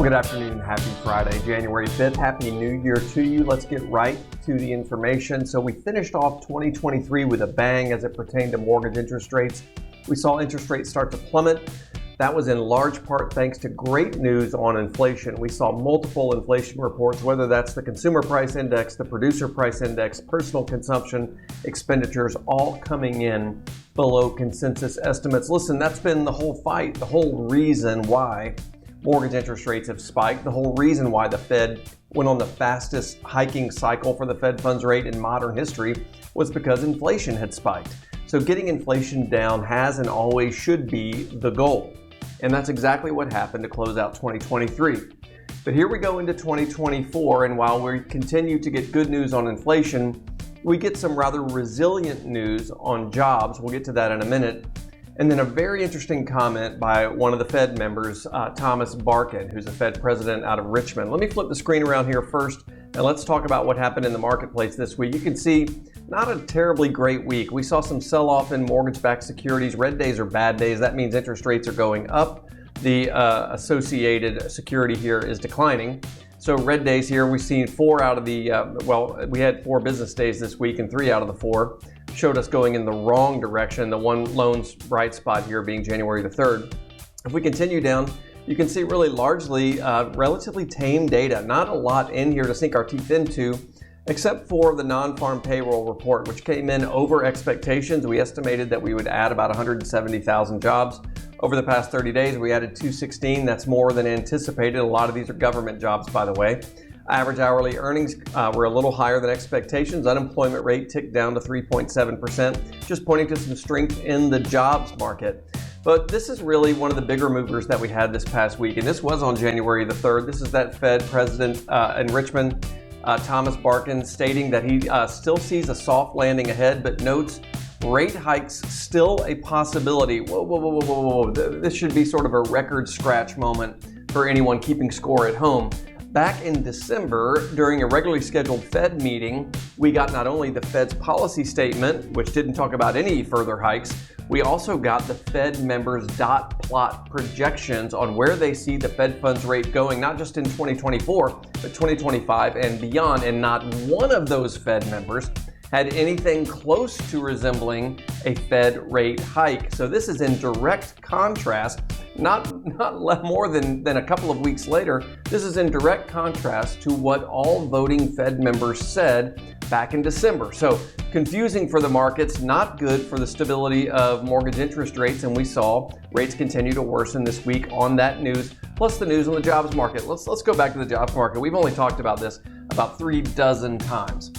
Good afternoon, happy Friday, January 5th. Happy New Year to you. Let's get right to the information. So we finished off 2023 with a bang as it pertained to mortgage interest rates. We saw interest rates start to plummet. That was in large part thanks to great news on inflation. We saw multiple inflation reports, whether that's the consumer price index, the producer price index, personal consumption, expenditures, all coming in below consensus estimates. Listen, that's been the whole fight, the whole reason why mortgage interest rates have spiked, the whole reason why the Fed went on the fastest hiking cycle for the Fed funds rate in modern history was because inflation had spiked. So getting inflation down has and always should be the goal. And that's exactly what happened to close out 2023. But here we go into 2024, and while we continue to get good news on inflation, we get some rather resilient news on jobs. We'll get to that in a minute. And then a very interesting comment by one of the Fed members, Thomas Barkin, who's a Fed president out of Richmond. Let me flip the screen around here first, and let's talk about what happened in the marketplace this week. You can see not a terribly great week. We saw some sell-off in mortgage-backed securities. Red days are bad days. That means interest rates are going up. The associated security here is declining. So red days here, we've seen 4 out of the, we had 4 business days this week, and 3 out of the 4 showed us going in the wrong direction. The one lone bright spot here being January the 3rd. If we continue down, you can see really largely relatively tame data. Not a lot in here to sink our teeth into, except for the non-farm payroll report, which came in over expectations. We estimated that we would add about 170,000 jobs. Over the past 30 days, we added 216. That's more than anticipated. A lot of these are government jobs, by the way. Average hourly earnings were a little higher than expectations. Unemployment rate ticked down to 3.7%, just pointing to some strength in the jobs market. But this is really one of the bigger movers that we had this past week, and this was on January the 3rd. This is that Fed president in Richmond, Thomas Barkin, stating that he still sees a soft landing ahead, but notes rate hikes still a possibility. Whoa. This should be sort of a record scratch moment for anyone keeping score at home. Back in December, during a regularly scheduled Fed meeting, we got not only the Fed's policy statement, which didn't talk about any further hikes, we also got the Fed members' dot plot projections on where they see the Fed funds rate going, not just in 2024, but 2025 and beyond. And not one of those Fed members had anything close to resembling a Fed rate hike. So this is in direct contrast, not more than a couple of weeks later. This is in direct contrast to what all voting Fed members said back in December. So confusing for the markets, not good for the stability of mortgage interest rates, and we saw rates continue to worsen this week on that news, plus the news on the jobs market. Let's go back to the jobs market. We've only talked about this about 3 dozen times.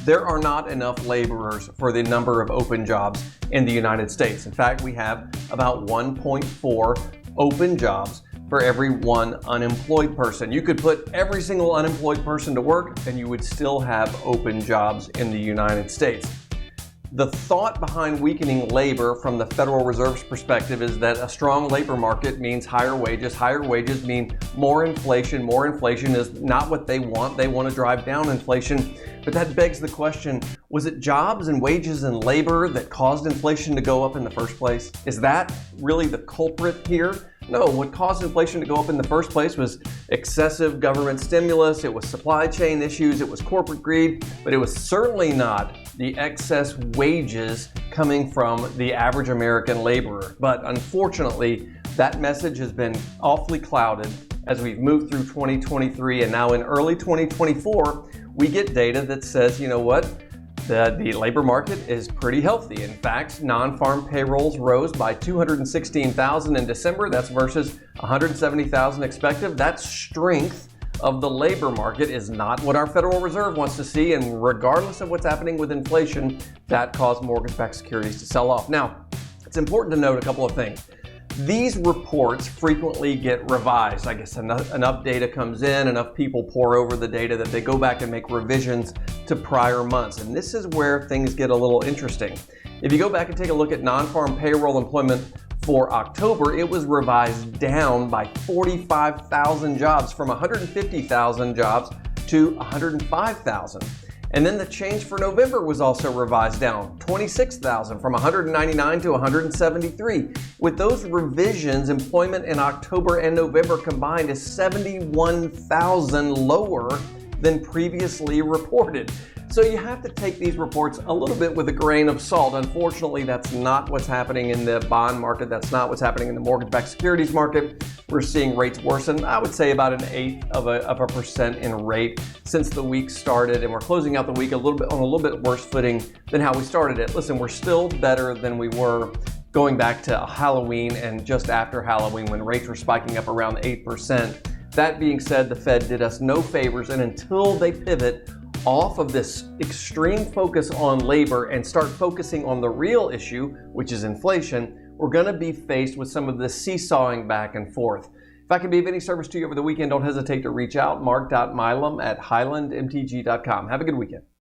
There are not enough laborers for the number of open jobs in the United States. In fact, we have about 1.4 open jobs for every 1 unemployed person. You could put every single unemployed person to work and you would still have open jobs in the United States. The thought behind weakening labor from the Federal Reserve's perspective is that a strong labor market means higher wages. Higher wages mean more inflation. More inflation is not what they want. They want to drive down inflation. But that begs the question, was it jobs and wages and labor that caused inflation to go up in the first place? Is that really the culprit here? No, what caused inflation to go up in the first place was excessive government stimulus, it was supply chain issues, it was corporate greed, but it was certainly not the excess wages coming from the average American laborer. But unfortunately, that message has been awfully clouded as we've moved through 2023, and now in early 2024, we get data that says, you know what? The labor market is pretty healthy. In fact, non-farm payrolls rose by 216,000 in December. That's versus 170,000 expected. That strength of the labor market is not what our Federal Reserve wants to see. And regardless of what's happening with inflation, that caused mortgage-backed securities to sell off. Now, it's important to note a couple of things. These reports frequently get revised. I guess enough data comes in, enough people pour over the data that they go back and make revisions to prior months. And this is where things get a little interesting. If you go back and take a look at non-farm payroll employment for October, it was revised down by 45,000 jobs, from 150,000 jobs to 105,000. And then the change for November was also revised down, 26,000 from 199 to 173. With those revisions, employment in October and November combined is 71,000 lower than previously reported. So you have to take these reports a little bit with a grain of salt. Unfortunately, that's not what's happening in the bond market. That's not what's happening in the mortgage-backed securities market. We're seeing rates worsen. I would say about 0.1% in rate since the week started, and we're closing out the week on a little bit worse footing than how we started it. Listen, we're still better than we were going back to Halloween and just after Halloween when rates were spiking up around 8%. That being said, the Fed did us no favors, and until they pivot off of this extreme focus on labor and start focusing on the real issue, which is inflation, we're going to be faced with some of this seesawing back and forth. If I can be of any service to you over the weekend, don't hesitate to reach out. Mark.Milam at highlandmtg.com. Have a good weekend.